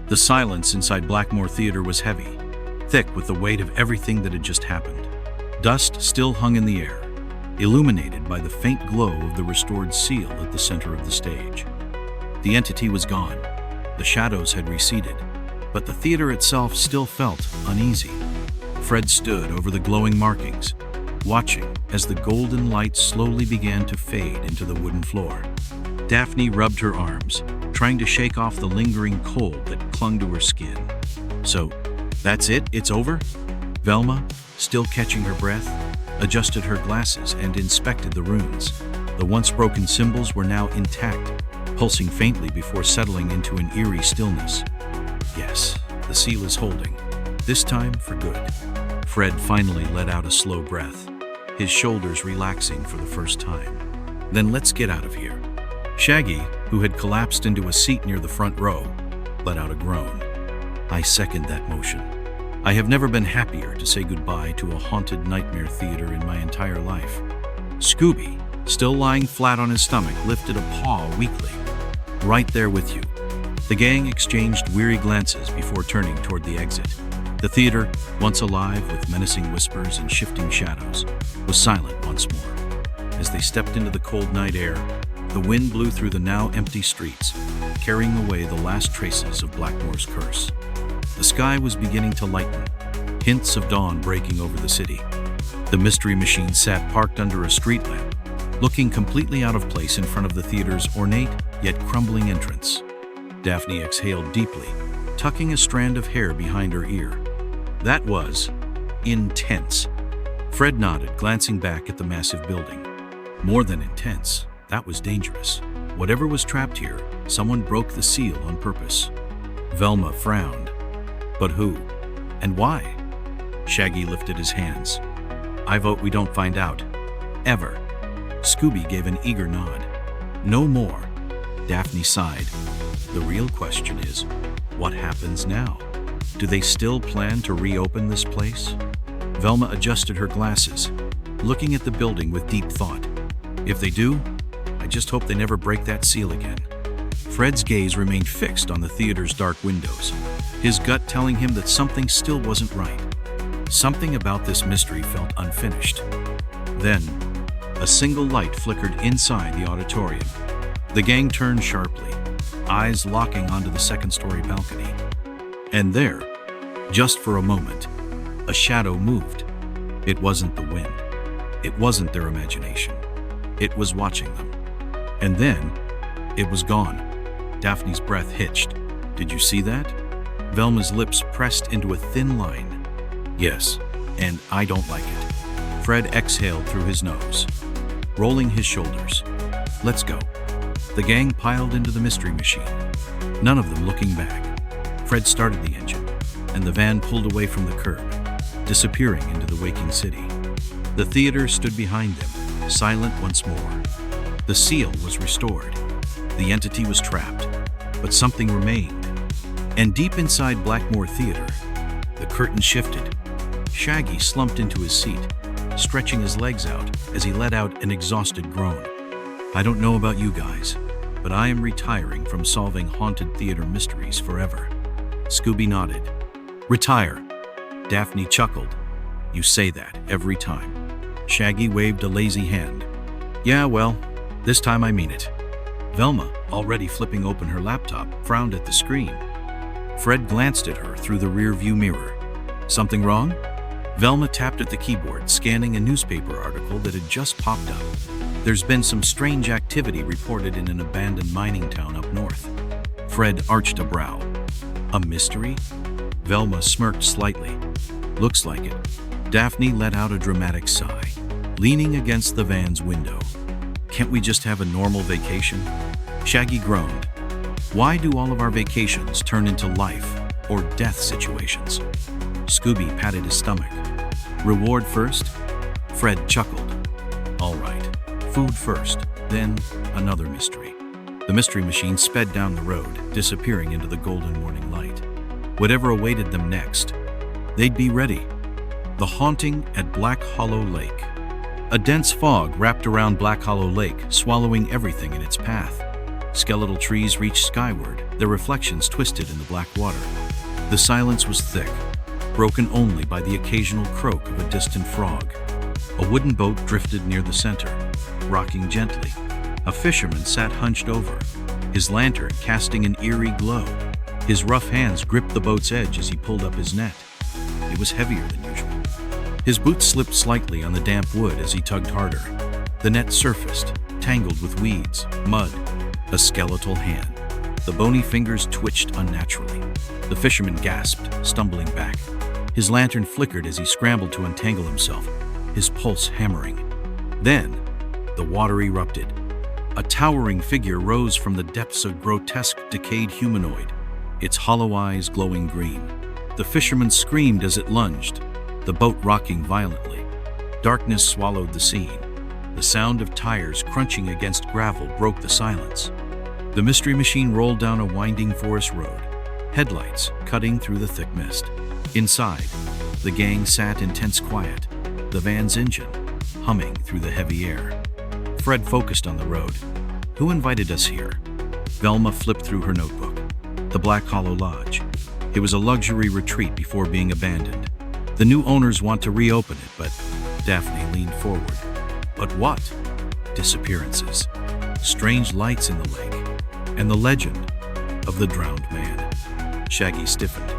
The silence inside Blackmore Theater was heavy, thick with the weight of everything that had just happened. Dust still hung in the air, illuminated by the faint glow of the restored seal at the center of the stage. The entity was gone, the shadows had receded, but the theater itself still felt uneasy. Fred stood over the glowing markings, watching as the golden light slowly began to fade into the wooden floor. Daphne rubbed her arms, trying to shake off the lingering cold that clung to her skin. So, that's it? It's over? Velma, still catching her breath, adjusted her glasses and inspected the runes. The once broken symbols were now intact, pulsing faintly before settling into an eerie stillness. Yes, the seal is holding, this time for good. Fred finally let out a slow breath, his shoulders relaxing for the first time. Then let's get out of here. Shaggy, who had collapsed into a seat near the front row, let out a groan. I second that motion. I have never been happier to say goodbye to a haunted nightmare theater in my entire life. Scooby, still lying flat on his stomach, lifted a paw weakly. Right there with you. The gang exchanged weary glances before turning toward the exit. The theater, once alive with menacing whispers and shifting shadows, was silent once more. As they stepped into the cold night air, the wind blew through the now empty streets, carrying away the last traces of Blackmore's curse. The sky was beginning to lighten, hints of dawn breaking over the city. The mystery machine sat parked under a street lamp, looking completely out of place in front of the theater's ornate yet crumbling entrance. Daphne exhaled deeply, tucking a strand of hair behind her ear. That was intense. Fred nodded, glancing back at the massive building. More than intense, that was dangerous. Whatever was trapped here, someone broke the seal on purpose. Velma frowned. But who? And why? Shaggy lifted his hands. I vote we don't find out. Ever. Scooby gave an eager nod. No more. Daphne sighed. The real question is, what happens now? Do they still plan to reopen this place? Velma adjusted her glasses, looking at the building with deep thought. If they do, I just hope they never break that seal again. Fred's gaze remained fixed on the theater's dark windows, his gut telling him that something still wasn't right. Something about this mystery felt unfinished. Then, a single light flickered inside the auditorium. The gang turned sharply, eyes locking onto the second-story balcony. And there, just for a moment, a shadow moved. It wasn't the wind. It wasn't their imagination. It was watching them. And then, it was gone. Daphne's breath hitched. Did you see that? Velma's lips pressed into a thin line. Yes, and I don't like it. Fred exhaled through his nose, rolling his shoulders. Let's go. The gang piled into the mystery machine, none of them looking back. Fred started the engine, and the van pulled away from the curb, disappearing into the waking city. The theater stood behind them, silent once more. The seal was restored. The entity was trapped, but something remained. And deep inside Blackmore Theater, the curtain shifted. Shaggy slumped into his seat, stretching his legs out as he let out an exhausted groan. I don't know about you guys, but I am retiring from solving haunted theater mysteries forever. Scooby nodded. Retire. Daphne chuckled. You say that every time. Shaggy waved a lazy hand. Yeah, well, this time I mean it. Velma, already flipping open her laptop, frowned at the screen. Fred glanced at her through the rear-view mirror. Something wrong? Velma tapped at the keyboard, scanning a newspaper article that had just popped up. There's been some strange activity reported in an abandoned mining town up north. Fred arched a brow. A mystery? Velma smirked slightly. Looks like it. Daphne let out a dramatic sigh, leaning against the van's window. Can't we just have a normal vacation? Shaggy groaned. Why do all of our vacations turn into life or death situations? Scooby patted his stomach. Reward first? Fred chuckled. All right, food first, then another mystery. The mystery machine sped down the road, disappearing into the golden morning light. Whatever awaited them next, they'd be ready. The haunting at Black Hollow Lake. A dense fog wrapped around Black Hollow Lake, swallowing everything in its path. Skeletal trees reached skyward, their reflections twisted in the black water. The silence was thick, broken only by the occasional croak of a distant frog. A wooden boat drifted near the center, rocking gently. A fisherman sat hunched over, his lantern casting an eerie glow. His rough hands gripped the boat's edge as he pulled up his net. It was heavier than usual. His boots slipped slightly on the damp wood as he tugged harder. The net surfaced, tangled with weeds, mud, a skeletal hand. The bony fingers twitched unnaturally. The fisherman gasped, stumbling back. His lantern flickered as he scrambled to untangle himself, his pulse hammering. Then, the water erupted. A towering figure rose from the depths of grotesque, decayed humanoid, its hollow eyes glowing green. The fisherman screamed as it lunged, the boat rocking violently. Darkness swallowed the scene. The sound of tires crunching against gravel broke the silence. The mystery machine rolled down a winding forest road, headlights cutting through the thick mist. Inside, the gang sat in tense quiet, the van's engine humming through the heavy air. Fred focused on the road. Who invited us here? Velma flipped through her notebook. The Black Hollow Lodge. It was a luxury retreat before being abandoned. The new owners want to reopen it, but Daphne leaned forward. But what? Disappearances, strange lights in the lake, and the legend of the drowned man. Shaggy stiffened.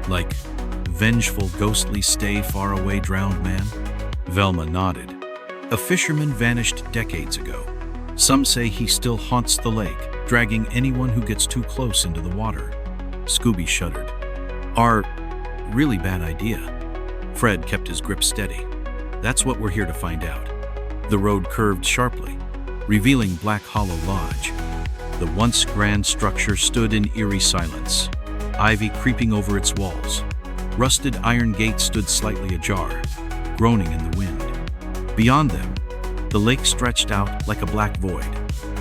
Like, vengeful, ghostly, stay far away drowned man? Velma nodded. A fisherman vanished decades ago. Some say he still haunts the lake, dragging anyone who gets too close into the water. Scooby shuddered. Our really bad idea. Fred kept his grip steady. That's what we're here to find out. The road curved sharply, revealing Black Hollow Lodge. The once grand structure stood in eerie silence, ivy creeping over its walls. Rusted iron gates stood slightly ajar, groaning in the wind. Beyond them, the lake stretched out like a black void,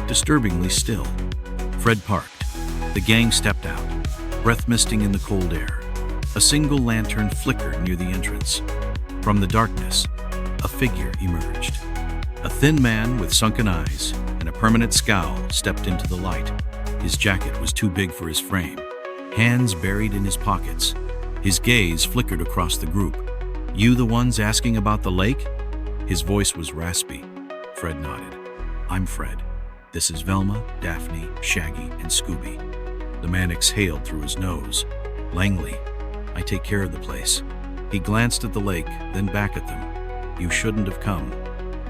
disturbingly still. Fred parked. The gang stepped out, breath misting in the cold air. A single lantern flickered near the entrance. From the darkness, a figure emerged. A thin man with sunken eyes and a permanent scowl stepped into the light. His jacket was too big for his frame, hands buried in his pockets. His gaze flickered across the group. You the ones asking about the lake? His voice was raspy. Fred nodded. I'm Fred. This is Velma, Daphne, Shaggy, and Scooby. The man exhaled through his nose. Langley, I take care of the place. He glanced at the lake, then back at them. You shouldn't have come.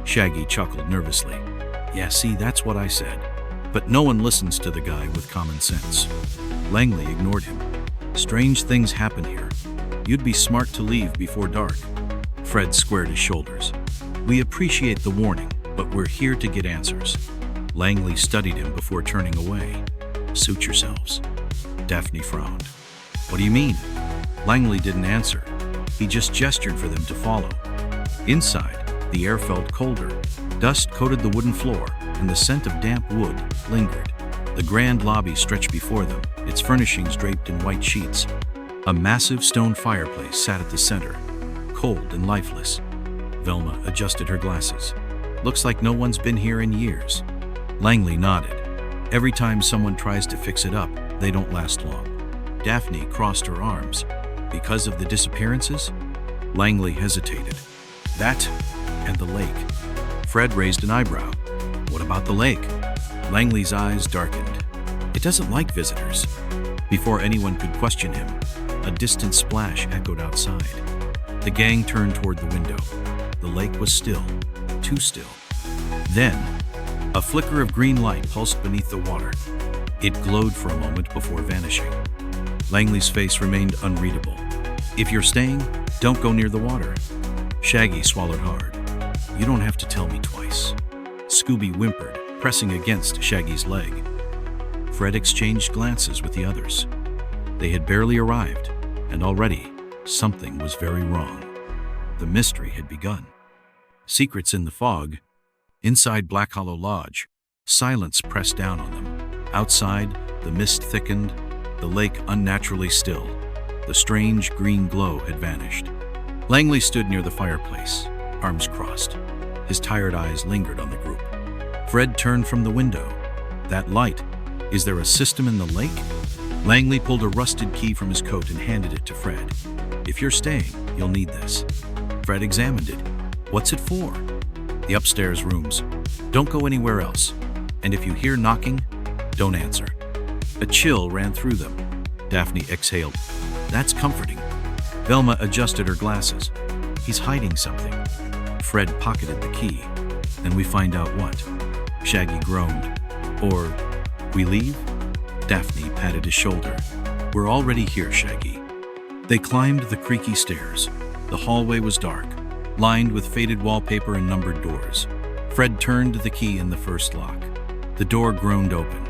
Shaggy chuckled nervously. Yeah, see, that's what I said. But no one listens to the guy with common sense. Langley ignored him. Strange things happen here. You'd be smart to leave before dark. Fred squared his shoulders. We appreciate the warning, but we're here to get answers. Langley studied him before turning away. Suit yourselves. Daphne frowned. What do you mean? Langley didn't answer. He just gestured for them to follow. Inside, the air felt colder. Dust coated the wooden floor, and the scent of damp wood lingered. The grand lobby stretched before them, its furnishings draped in white sheets. A massive stone fireplace sat at the center, cold and lifeless. Velma adjusted her glasses. Looks like no one's been here in years. Langley nodded. Every time someone tries to fix it up, they don't last long. Daphne crossed her arms. Because of the disappearances? Langley hesitated. That and the lake. Fred raised an eyebrow. What about the lake? Langley's eyes darkened. It doesn't like visitors. Before anyone could question him, a distant splash echoed outside. The gang turned toward the window. The lake was still, too still. Then, a flicker of green light pulsed beneath the water. It glowed for a moment before vanishing. Langley's face remained unreadable. If you're staying, don't go near the water. Shaggy swallowed hard. You don't have to tell me twice. Scooby whimpered, pressing against Shaggy's leg. Fred exchanged glances with the others. They had barely arrived, and already something was very wrong. The mystery had begun. Secrets in the fog. Inside Black Hollow Lodge, silence pressed down on them. Outside, the mist thickened, the lake unnaturally still. The strange green glow had vanished. Langley stood near the fireplace, arms crossed. His tired eyes lingered on the group. Fred turned from the window. That light, Is there a system in the lake? Langley pulled a rusted key from his coat and handed it to Fred. If you're staying, you'll need this. Fred examined it. What's it for? The upstairs rooms. Don't go anywhere else. And if you hear knocking, don't answer. A chill ran through them. Daphne exhaled. That's comforting. Velma adjusted her glasses. He's hiding something. Fred pocketed the key. Then we find out what. Shaggy groaned. Or, we leave? Daphne patted his shoulder. We're already here, Shaggy. They climbed the creaky stairs. The hallway was dark, lined with faded wallpaper and numbered doors. Fred turned the key in the first lock. The door groaned open,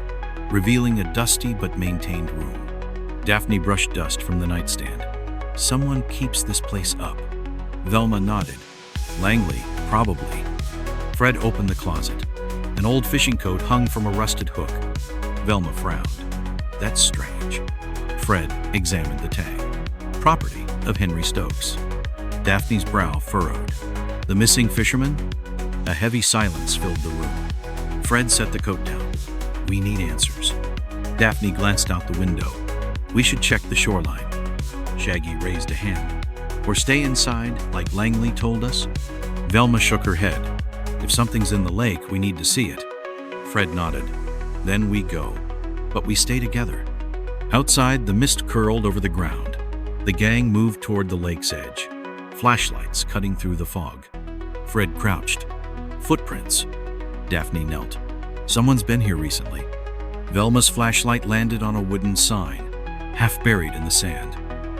revealing a dusty but maintained room. Daphne brushed dust from the nightstand. Someone keeps this place up. Velma nodded. Langley, probably. Fred opened the closet. An old fishing coat hung from a rusted hook. Velma frowned. That's strange. Fred examined the tag. Property of Henry Stokes. Daphne's brow furrowed. The missing fisherman? A heavy silence filled the room. Fred set the coat down. We need answers. Daphne glanced out the window. We should check the shoreline. Shaggy raised a hand. Or stay inside, like Langley told us? Velma shook her head. If something's in the lake, we need to see it. Fred nodded. Then we go. But we stay together. Outside, the mist curled over the ground. The gang moved toward the lake's edge, flashlights cutting through the fog. Fred crouched. Footprints. Daphne knelt. Someone's been here recently. Velma's flashlight landed on a wooden sign, half buried in the sand.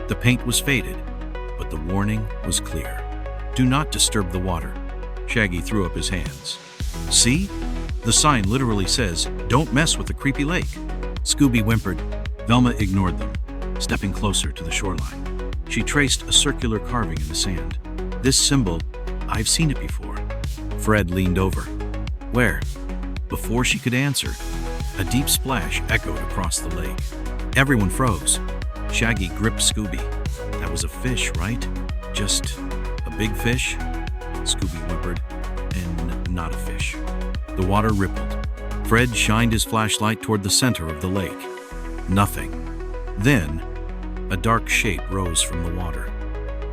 The paint was faded, but the warning was clear. Do not disturb the water. Shaggy threw up his hands. See? The sign literally says, don't mess with the creepy lake. Scooby whimpered. Velma ignored them, stepping closer to the shoreline. She traced a circular carving in the sand. This symbol, I've seen it before. Fred leaned over. Where? Before she could answer, a deep splash echoed across the lake. Everyone froze. Shaggy gripped Scooby. That was a fish, right? Just a big fish? Scooby whimpered. And not a fish. The water rippled. Fred shined his flashlight toward the center of the lake. Nothing. Then, a dark shape rose from the water.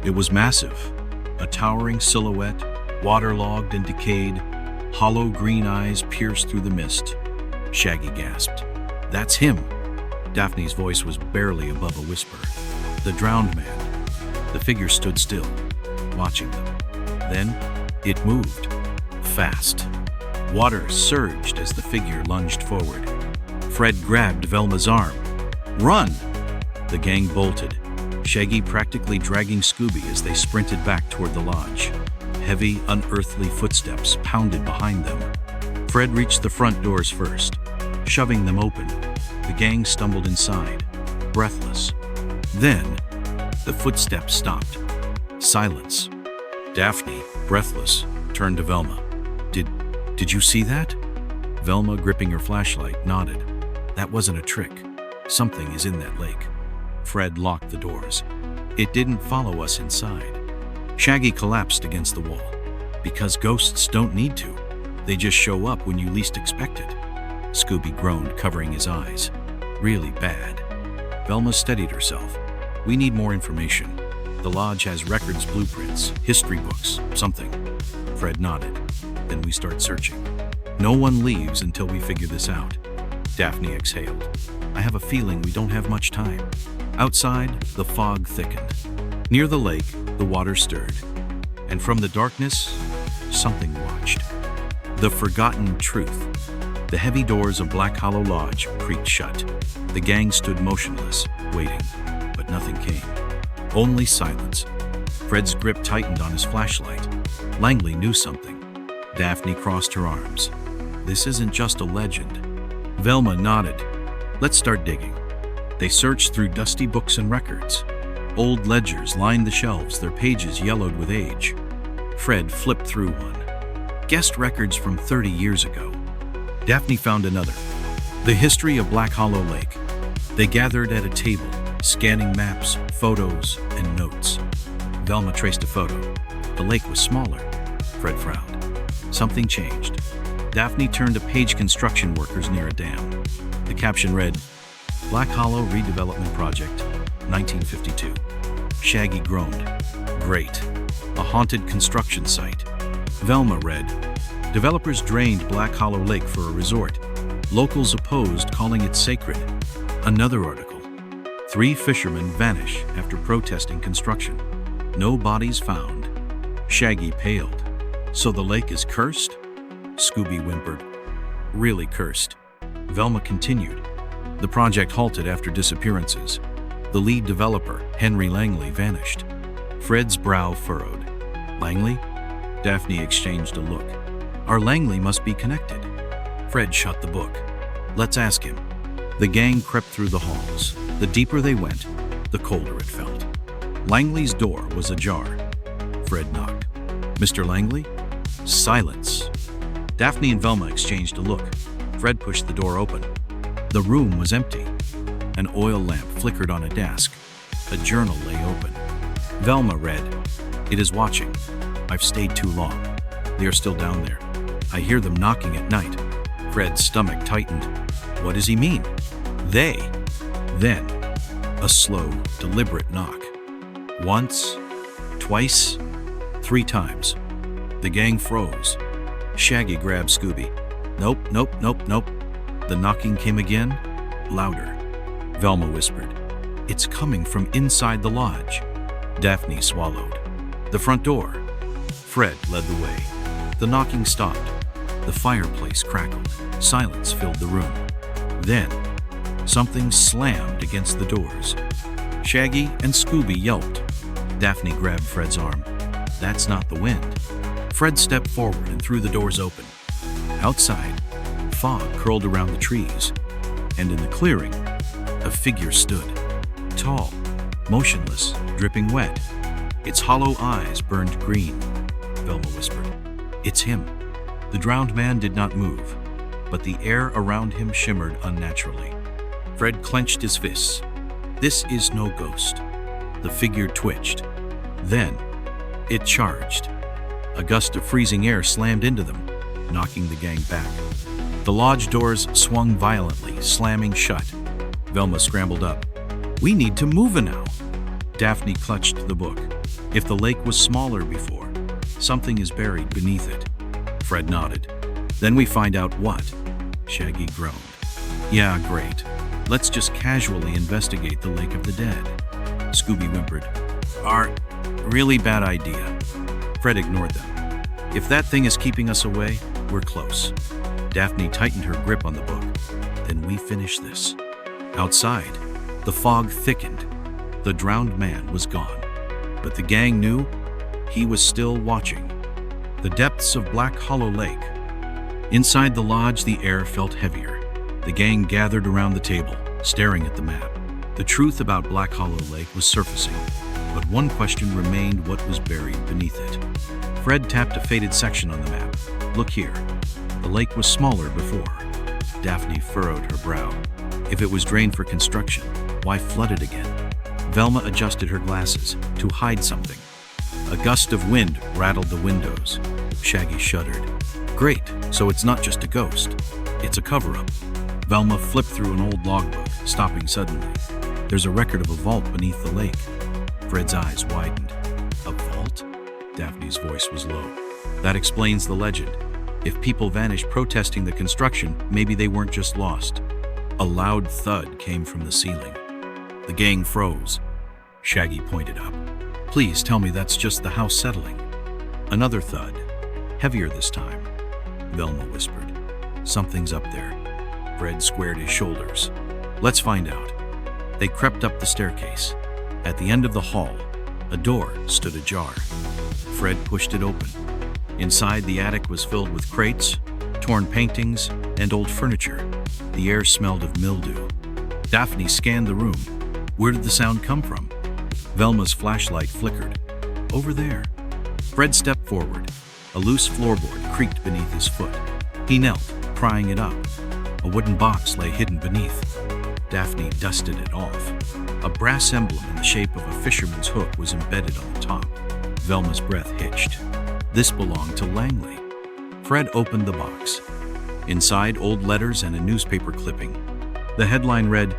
It was massive, a towering silhouette, waterlogged and decayed, hollow green eyes pierced through the mist. Shaggy gasped. That's him. Daphne's voice was barely above a whisper. The drowned man. The figure stood still, watching them. Then, it moved. Fast. Water surged as the figure lunged forward. Fred grabbed Velma's arm. Run! The gang bolted, Shaggy practically dragging Scooby as they sprinted back toward the lodge. Heavy, unearthly footsteps pounded behind them. Fred reached the front doors first. Shoving them open, the gang stumbled inside, breathless. Then, the footsteps stopped. Silence. Daphne, breathless, turned to Velma. Did you see that? Velma, gripping her flashlight, nodded. That wasn't a trick. Something is in that lake. Fred locked the doors. It didn't follow us inside. Shaggy collapsed against the wall. Because ghosts don't need to. They just show up when you least expect it. Scooby groaned, covering his eyes. Really bad. Velma steadied herself. We need more information. The lodge has records, blueprints, history books, something. Fred nodded. Then we start searching. No one leaves until we figure this out. Daphne exhaled. I have a feeling we don't have much time. Outside, the fog thickened. Near the lake, the water stirred. And from the darkness, something watched. The forgotten truth. The heavy doors of Black Hollow Lodge creaked shut. The gang stood motionless, waiting, but nothing came. Only silence. Fred's grip tightened on his flashlight. Langley knew something. Daphne crossed her arms. This isn't just a legend. Velma nodded. Let's start digging. They searched through dusty books and records. Old ledgers lined the shelves, their pages yellowed with age. Fred flipped through one. Guest records from 30 years ago. Daphne found another. The history of Black Hollow Lake. They gathered at a table, scanning maps, photos, and notes. Velma traced a photo. The lake was smaller. Fred frowned. Something changed. Daphne turned to page construction workers near a dam. The caption read, Black Hollow Redevelopment Project, 1952. Shaggy groaned. Great. A haunted construction site. Velma read, Developers drained Black Hollow Lake for a resort. Locals opposed, calling it sacred. Another article. 3 fishermen vanish after protesting construction. No bodies found. Shaggy paled. So the lake is cursed? Scooby whimpered. Really cursed. Velma continued. The project halted after disappearances. The lead developer, Henry Langley, vanished. Fred's brow furrowed. Langley? Daphne exchanged a look. Our Langley must be connected. Fred shut the book. Let's ask him. The gang crept through the halls. The deeper they went, the colder it felt. Langley's door was ajar. Fred knocked. Mr. Langley? Silence. Daphne and Velma exchanged a look. Fred pushed the door open. The room was empty. An oil lamp flickered on a desk. A journal lay open. Velma read, It is watching. I've stayed too long. They are still down there. I hear them knocking at night. Fred's stomach tightened. What does he mean? They. Then, a slow, deliberate knock. Once, twice, 3 times. The gang froze. Shaggy grabbed Scooby. Nope, nope, nope, nope. The knocking came again, louder. Velma whispered, It's coming from inside the lodge. Daphne swallowed. The front door. Fred led the way. The knocking stopped. The fireplace crackled. Silence filled the room. Then, something slammed against the doors. Shaggy and Scooby yelped. Daphne grabbed Fred's arm. That's not the wind. Fred stepped forward and threw the doors open. Outside, fog curled around the trees, and in the clearing, a figure stood. Tall, motionless, dripping wet. Its hollow eyes burned green. Velma whispered, It's him. The drowned man did not move, but the air around him shimmered unnaturally. Fred clenched his fists. This is no ghost. The figure twitched. Then, it charged. A gust of freezing air slammed into them, knocking the gang back. The lodge doors swung violently, slamming shut. Velma scrambled up. We need to move now. Daphne clutched the book. If the lake was smaller before, something is buried beneath it. Fred nodded. Then we find out what? Shaggy groaned. Yeah, great. Let's just casually investigate the Lake of the Dead. Scooby whimpered. Really bad idea. Fred ignored them. If that thing is keeping us away, we're close. Daphne tightened her grip on the book. Then we finish this. Outside, the fog thickened. The drowned man was gone. But the gang knew he was still watching. The depths of Black Hollow Lake. Inside the lodge, the air felt heavier. The gang gathered around the table, staring at the map. The truth about Black Hollow Lake was surfacing, but one question remained: what was buried beneath it? Fred tapped a faded section on the map. Look here. The lake was smaller before. Daphne furrowed her brow. If it was drained for construction, why flood it again? Velma adjusted her glasses to hide something. A gust of wind rattled the windows. Shaggy shuddered. Great, so it's not just a ghost. It's a cover-up. Velma flipped through an old logbook, stopping suddenly. There's a record of a vault beneath the lake. Fred's eyes widened. A vault? Daphne's voice was low. That explains the legend. If people vanished protesting the construction, maybe they weren't just lost. A loud thud came from the ceiling. The gang froze. Shaggy pointed up. Please tell me that's just the house settling. Another thud. Heavier this time. Velma whispered. Something's up there. Fred squared his shoulders. Let's find out. They crept up the staircase. At the end of the hall, a door stood ajar. Fred pushed it open. Inside, the attic was filled with crates, torn paintings, and old furniture. The air smelled of mildew. Daphne scanned the room. Where did the sound come from? Velma's flashlight flickered. Over there. Fred stepped forward. A loose floorboard creaked beneath his foot. He knelt, prying it up. A wooden box lay hidden beneath. Daphne dusted it off. A brass emblem in the shape of a fisherman's hook was embedded on the top. Velma's breath hitched. This belonged to Langley. Fred opened the box. Inside, old letters and a newspaper clipping. The headline read,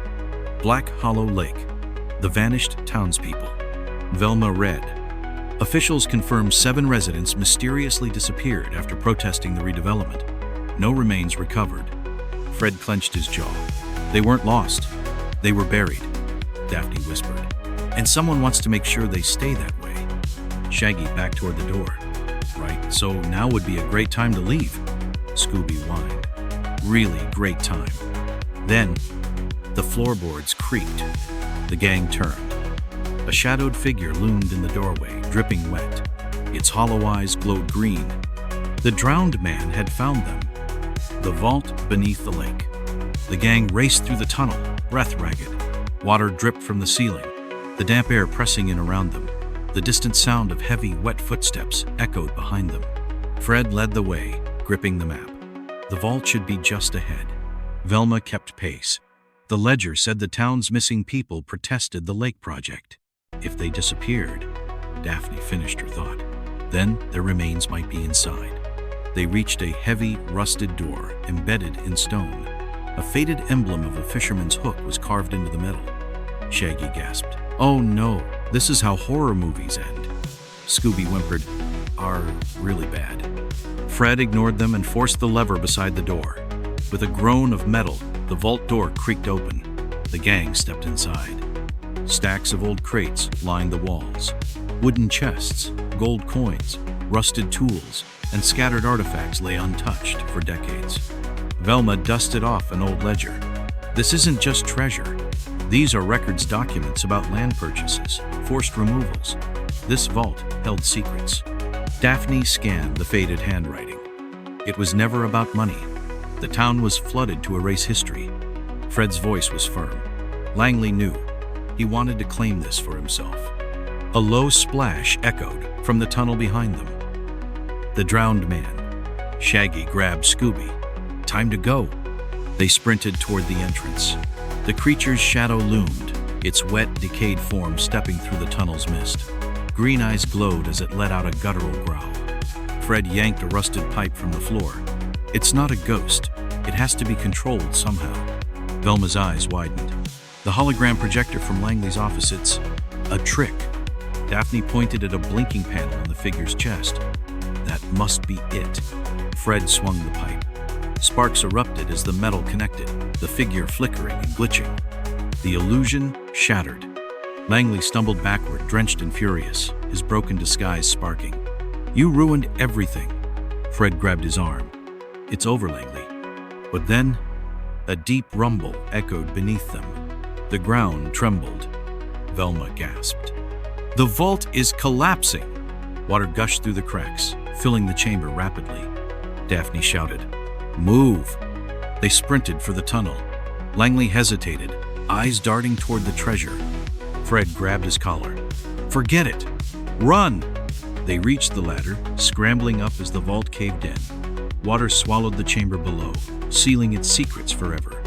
"Black Hollow Lake, the Vanished Townspeople." Velma read, "Officials confirm 7 residents mysteriously disappeared after protesting the redevelopment. No remains recovered." Fred clenched his jaw. "They weren't lost. They were buried," Daphne whispered. "And someone wants to make sure they stay that way." Shaggy backed toward the door. "Right, so now would be a great time to leave," Scooby whined. "Really great time." Then, the floorboards creaked. The gang turned. A shadowed figure loomed in the doorway, dripping wet. Its hollow eyes glowed green. The drowned man had found them. The vault beneath the lake. The gang raced through the tunnel, breath ragged. Water dripped from the ceiling, the damp air pressing in around them. The distant sound of heavy, wet footsteps echoed behind them. Fred led the way, gripping the map. The vault should be just ahead. Velma kept pace. The ledger said the town's missing people protested the lake project. If they disappeared, Daphne finished her thought, then their remains might be inside. They reached a heavy, rusted door embedded in stone. A faded emblem of a fisherman's hook was carved into the metal. Shaggy gasped. "Oh no, this is how horror movies end." Scooby whimpered, "Are really bad." Fred ignored them and forced the lever beside the door. With a groan of metal, the vault door creaked open. The gang stepped inside. Stacks of old crates lined the walls. Wooden chests, gold coins, rusted tools, and scattered artifacts lay untouched for decades. Velma dusted off an old ledger. "This isn't just treasure. These are records documents about land purchases, forced removals. This vault held secrets." Daphne scanned the faded handwriting. It was never about money. The town was flooded to erase history. Fred's voice was firm. Langley knew. He wanted to claim this for himself. A low splash echoed from the tunnel behind them. The drowned man. Shaggy grabbed Scooby. "Time to go." They sprinted toward the entrance. The creature's shadow loomed, its wet, decayed form stepping through the tunnel's mist. Green eyes glowed as it let out a guttural growl. Fred yanked a rusted pipe from the floor. "It's not a ghost. It has to be controlled somehow." Velma's eyes widened. "The hologram projector from Langley's office, it's a trick." Daphne pointed at a blinking panel on the figure's chest. "That must be it." Fred swung the pipe. Sparks erupted as the metal connected, the figure flickering and glitching. The illusion shattered. Langley stumbled backward, drenched and furious, his broken disguise sparking. "You ruined everything." Fred grabbed his arm. "It's over, Langley." But then, a deep rumble echoed beneath them. The ground trembled. Velma gasped. "The vault is collapsing!" Water gushed through the cracks, filling the chamber rapidly. Daphne shouted, "Move!" They sprinted for the tunnel. Langley hesitated, eyes darting toward the treasure. Fred grabbed his collar. "Forget it! Run!" They reached the ladder, scrambling up as the vault caved in. Water swallowed the chamber below, sealing its secrets forever.